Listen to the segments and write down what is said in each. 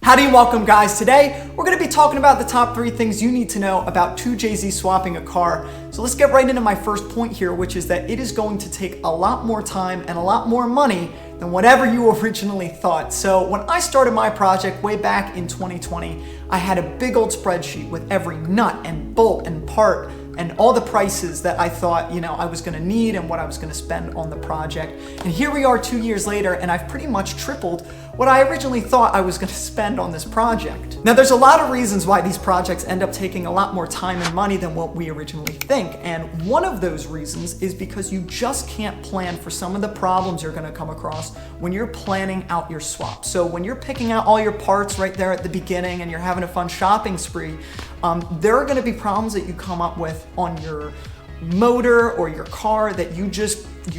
Howdy and welcome, guys. Today we're going to be talking about the top 3 things you need to know about 2JZ swapping a car. So let's get right into my first point here, which is that it is going to take a lot more time and a lot more money than whatever you originally thought. So when I started my project way back in 2020, I had a big old spreadsheet with every nut and bolt and part and all the prices that I thought, I was gonna need and what I was gonna spend on the project. And here we are 2 years later, and I've pretty much tripled what I originally thought I was gonna spend on this project. Now, there's a lot of reasons why these projects end up taking a lot more time and money than what we originally think. And one of those reasons is because you just can't plan for some of the problems you're gonna come across when you're planning out your swap. So when you're picking out all your parts right there at the beginning and you're having a fun shopping spree, there are gonna be problems that you come up with on your motor or your car that you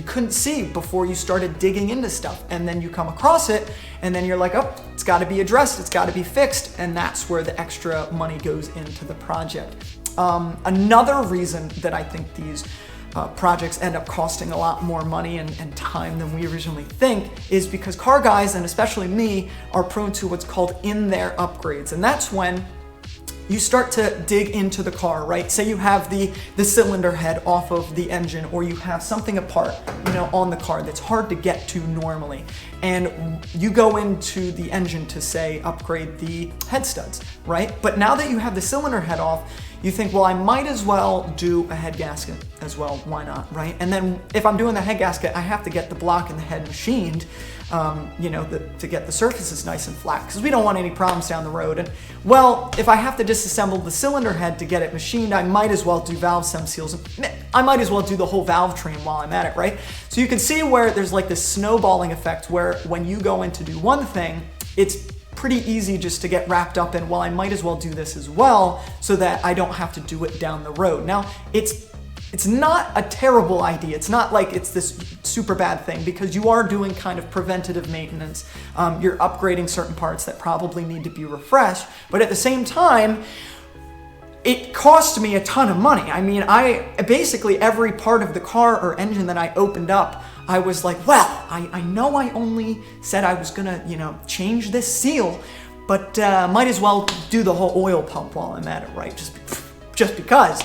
couldn't see before you started digging into stuff. And then you come across it and then you're like, oh, it's gotta be addressed, it's gotta be fixed. And that's where the extra money goes into the project. Another reason that I think these projects end up costing a lot more money and time than we originally think is because car guys, and especially me, are prone to what's called in-there upgrades. And that's when you start to dig into the car, right? Say you have the cylinder head off of the engine, or you have something apart, on the car that's hard to get to normally. And you go into the engine to, say, upgrade the head studs, right? But now that you have the cylinder head off, you think, well, I might as well do a head gasket as well. Why not, right? And then if I'm doing the head gasket, I have to get the block and the head machined, to get the surfaces nice and flat, because we don't want any problems down the road. And well, if I have to disassemble the cylinder head to get it machined, I might as well do valve stem seals. I might as well do the whole valve train while I'm at it, right? So you can see where there's like this snowballing effect where when you go in to do one thing, it's pretty easy just to get wrapped up in, well, I might as well do this as well so that I don't have to do it down the road. Now, it's not a terrible idea. It's not like it's this super bad thing, because you are doing kind of preventative maintenance. You're upgrading certain parts that probably need to be refreshed, but at the same time, it cost me a ton of money. I mean, basically every part of the car or engine that I opened up, I was like, well, I know I only said I was gonna, change this seal, but might as well do the whole oil pump while I'm at it, right? Just because.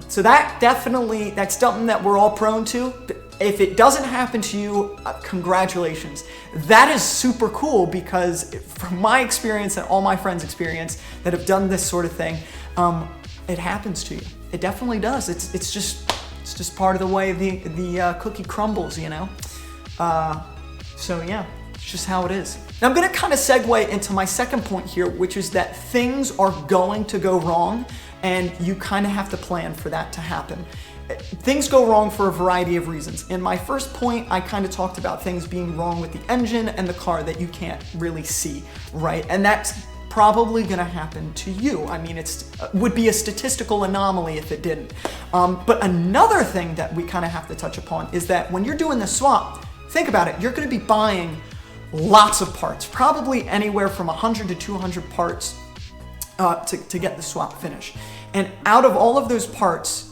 So that's something that we're all prone to. If it doesn't happen to you, congratulations. That is super cool, because from my experience and all my friends' experience that have done this sort of thing, it happens to you. It definitely does. It's just part of the way the cookie crumbles, So yeah, it's just how it is. Now I'm gonna kind of segue into my second point here, which is that things are going to go wrong, and you kind of have to plan for that to happen. Things go wrong for a variety of reasons. In my first point, I kind of talked about things being wrong with the engine and the car that you can't really see, right? And that's probably gonna happen to you. I mean, would be a statistical anomaly if it didn't. But another thing that we kind of have to touch upon is that when you're doing the swap, think about it, you're gonna be buying lots of parts, probably anywhere from 100 to 200 parts to get the swap finished. And out of all of those parts,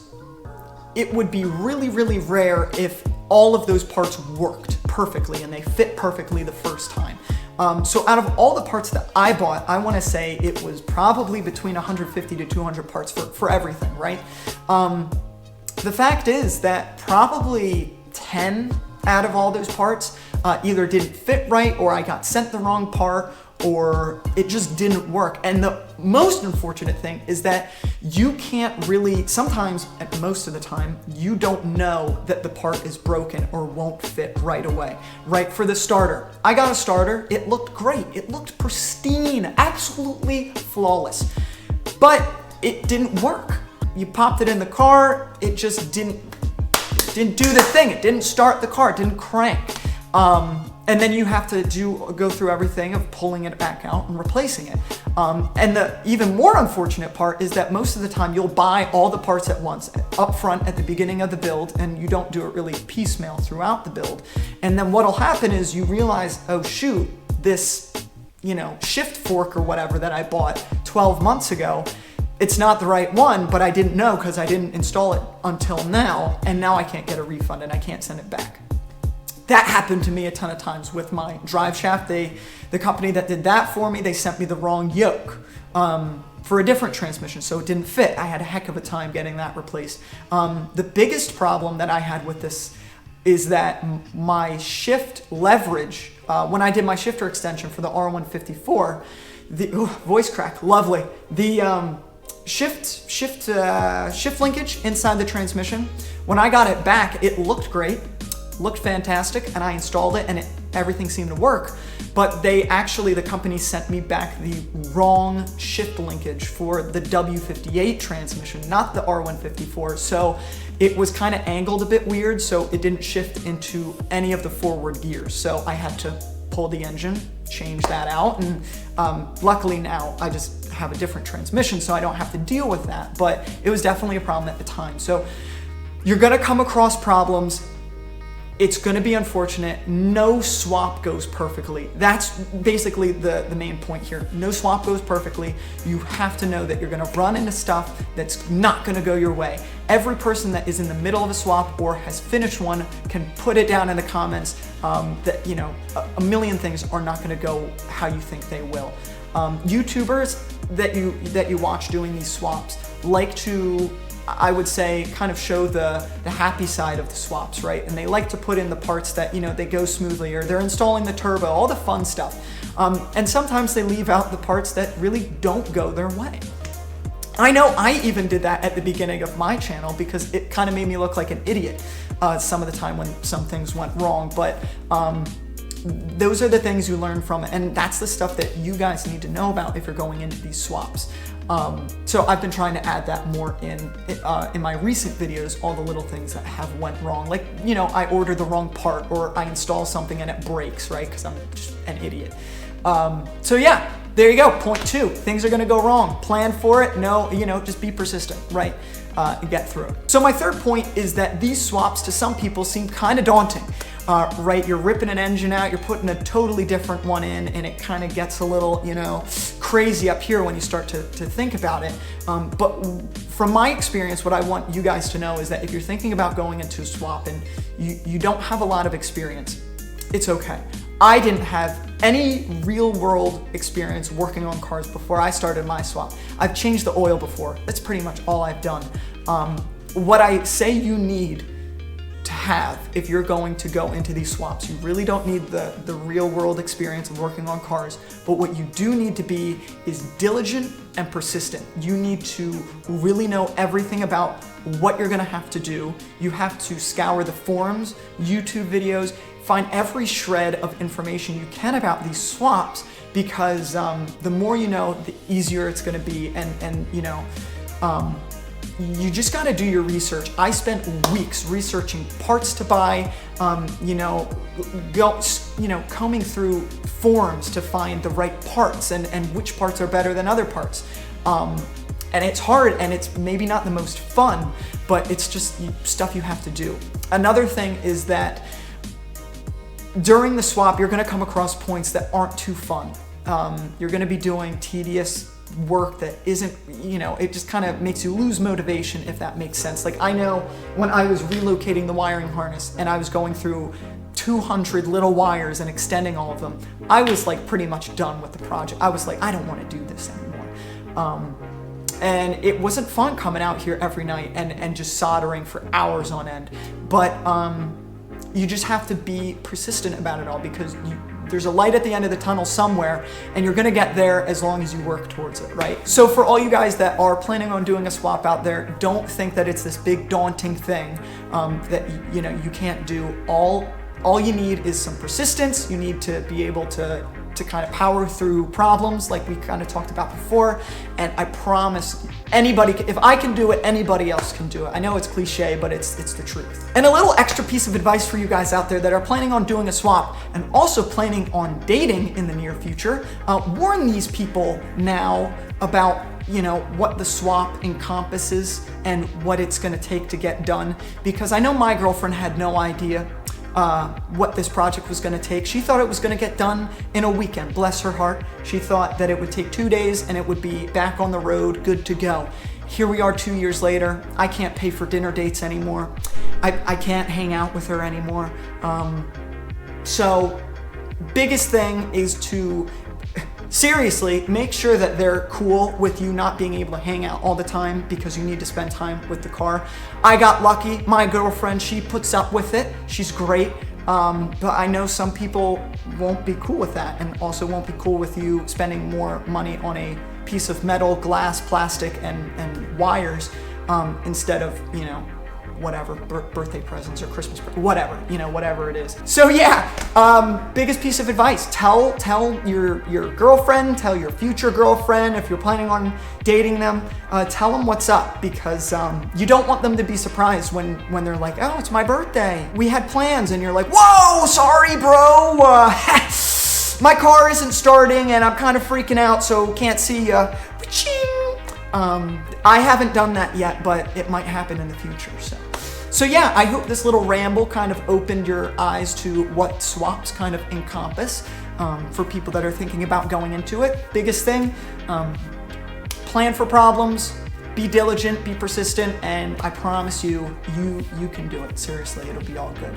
it would be really, really rare if all of those parts worked perfectly and they fit perfectly the first time. So out of all the parts that I bought, I want to say it was probably between 150 to 200 parts for everything, right? The fact is that probably 10 out of all those parts either didn't fit right, or I got sent the wrong part, or it just didn't work. And the most unfortunate thing is that you can't really, sometimes, and most of the time, you don't know that the part is broken or won't fit right away, right? For the starter, I got a starter, it looked great, it looked pristine, absolutely flawless, but it didn't work. You popped it in the car, it just didn't do the thing, it didn't start the car, it didn't crank. And then you have to go through everything of pulling it back out and replacing it. And the even more unfortunate part is that most of the time you'll buy all the parts at once, up front at the beginning of the build, and you don't do it really piecemeal throughout the build. And then what'll happen is you realize, oh shoot, this, shift fork or whatever that I bought 12 months ago, it's not the right one, but I didn't know because I didn't install it until now, and now I can't get a refund and I can't send it back. That happened to me a ton of times with my drive shaft. The company that did that for me, they sent me the wrong yoke for a different transmission, so it didn't fit. I had a heck of a time getting that replaced. The biggest problem that I had with this is that my shift leverage, when I did my shifter extension for the R154, voice crack, lovely. The shift linkage inside the transmission, when I got it back, it looked great, looked fantastic, and I installed it and everything seemed to work. But the company sent me back the wrong shift linkage for the W58 transmission, not the R154. So it was kind of angled a bit weird, so it didn't shift into any of the forward gears. So I had to pull the engine, change that out, and luckily now I just have a different transmission, so I don't have to deal with that. But it was definitely a problem at the time. So you're gonna come across problems. It's gonna be unfortunate. No swap goes perfectly. That's basically the main point here. No swap goes perfectly. You have to know that you're gonna run into stuff that's not gonna go your way. Every person that is in the middle of a swap or has finished one can put it down in the comments that, you know, a million things are not gonna go how you think they will. YouTubers that you watch doing these swaps like to, I would say, kind of show the happy side of the swaps, right? And they like to put in the parts that, you know, they go smoothly, or they're installing the turbo, all the fun stuff. And sometimes they leave out the parts that really don't go their way. I know I even did that at the beginning of my channel because it kind of made me look like an idiot some of the time when some things went wrong. But those are the things you learn from it, and that's the stuff that you guys need to know about if you're going into these swaps. So I've been trying to add that more in my recent videos, all the little things that have went wrong. Like, you know, I order the wrong part, or I install something and it breaks, right? Because I'm just an idiot. So yeah, there you go. Point 2, things are gonna go wrong. Plan for it. No, you know, just be persistent, right? And get through it. So my third point is that these swaps to some people seem kind of daunting. Right, you're ripping an engine out, you're putting a totally different one in, and it kind of gets a little, you know, crazy up here when you start to think about it. But from my experience, what I want you guys to know is that if you're thinking about going into a swap and you don't have a lot of experience, it's okay. I didn't have any real world experience working on cars before I started my swap. I've changed the oil before. That's pretty much all I've done. What I say you need to have if you're going to go into these swaps, you really don't need the real world experience of working on cars, but what you do need to be is diligent and persistent. You need to really know everything about what you're gonna have to do. You have to scour the forums, YouTube videos, find every shred of information you can about these swaps, because the more you know, the easier it's gonna be, and you know, you just gotta do your research. I spent weeks researching parts to buy, you know, combing through forums to find the right parts and which parts are better than other parts. And it's hard, and it's maybe not the most fun, but it's just stuff you have to do. Another thing is that during the swap, you're gonna come across points that aren't too fun. You're gonna be doing tedious work that isn't, you know, it just kind of makes you lose motivation, if that makes sense. Like, I know when I was relocating the wiring harness and I was going through 200 little wires and extending all of them, I was like pretty much done with the project. I was like, I don't want to do this anymore. And it wasn't fun coming out here every night and just soldering for hours on end. But you just have to be persistent about it all, because there's a light at the end of the tunnel somewhere, and you're gonna get there as long as you work towards it, right? So for all you guys that are planning on doing a swap out there, don't think that it's this big daunting thing that you know you can't do. All you need is some persistence. You need to be able to kind of power through problems like we kind of talked about before, and I promise anybody, if I can do it, anybody else can do it. I know it's cliche, but it's the truth. And a little extra piece of advice for you guys out there that are planning on doing a swap and also planning on dating in the near future, warn these people now about, you know, what the swap encompasses and what it's gonna take to get done, because I know my girlfriend had no idea what this project was gonna take. She thought it was gonna get done in a weekend, bless her heart. She thought that it would take 2 days and it would be back on the road, good to go. Here we are 2 years later. I can't pay for dinner dates anymore. I can't hang out with her anymore. So biggest thing is to seriously make sure that they're cool with you not being able to hang out all the time because you need to spend time with the car. I got lucky. My girlfriend, she puts up with it. She's great. But I know some people won't be cool with that, and also won't be cool with you spending more money on a piece of metal, glass, plastic, and wires instead of, you know, whatever, birthday presents or Christmas, whatever, you know, whatever it is. So yeah, biggest piece of advice, tell your girlfriend, tell your future girlfriend, if you're planning on dating them, tell them what's up, because you don't want them to be surprised when they're like, oh, it's my birthday, we had plans, and you're like, whoa, sorry bro, my car isn't starting and I'm kind of freaking out, so can't see ya. I haven't done that yet, but it might happen in the future. So yeah, I hope this little ramble kind of opened your eyes to what swaps kind of encompass for people that are thinking about going into it. Biggest thing, plan for problems, be diligent, be persistent, and I promise you can do it. Seriously, it'll be all good.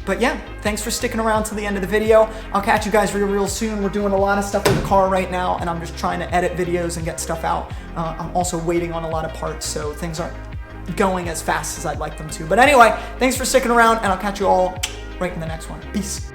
But yeah, thanks for sticking around to the end of the video. I'll catch you guys real soon. We're doing a lot of stuff with the car right now, and I'm just trying to edit videos and get stuff out. I'm also waiting on a lot of parts, so things aren't going as fast as I'd like them to. But anyway, thanks for sticking around, and I'll catch you all right in the next one. Peace.